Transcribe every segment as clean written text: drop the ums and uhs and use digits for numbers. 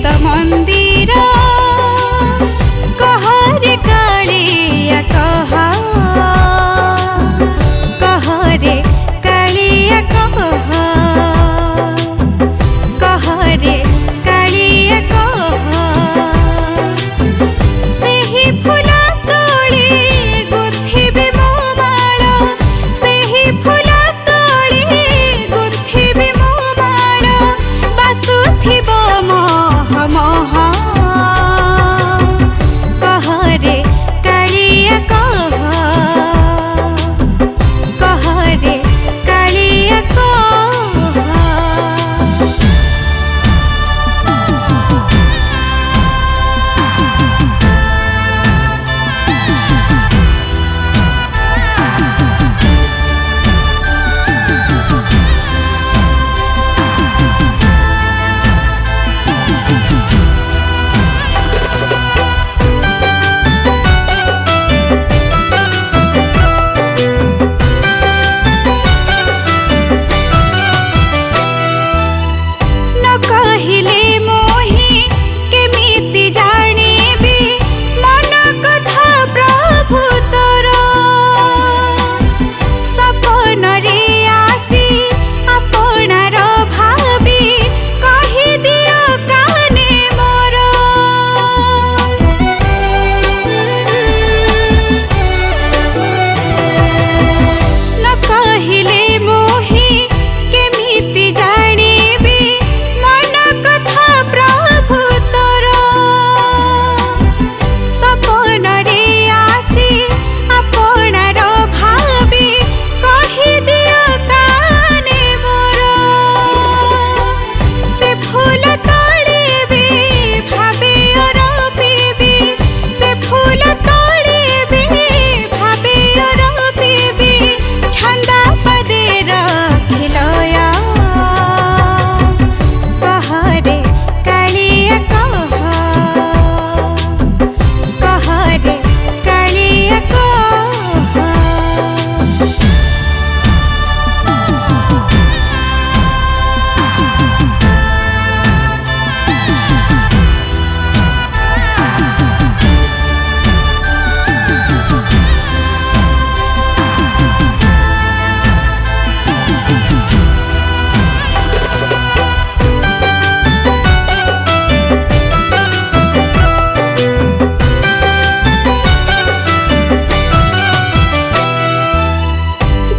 तो मंदिर कहरे कालिया कह कहरे कालिया कह कहरे कालिया कह सेही फुला तोली गुथिबे मो माळ सेही फुला तोली गुथिबे मो माळ बासुथिबो मोह मोह कहरे कालिया कह कहरे कालिया कह। न कहिले मोहि केमिति जानिबी मन कथा प्रभु तोर सपन रे आसी आपणार भाबी कहि दियो काने मोर न कहिले मोहि केमिति जानिबी मन कथा प्रभु तोर सपन रे आसी आपणार भाबी कहि दियो काने मोर से फूल तोड़िबी भाबी अरपिबी से फूल तोड़िबी भाबी अरपिबी छंदा पदे रखिलया कहरे कालिया कह कहरे कालिया कह।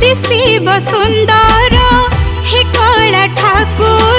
दिशिब सुंदर हे कला ठाकुर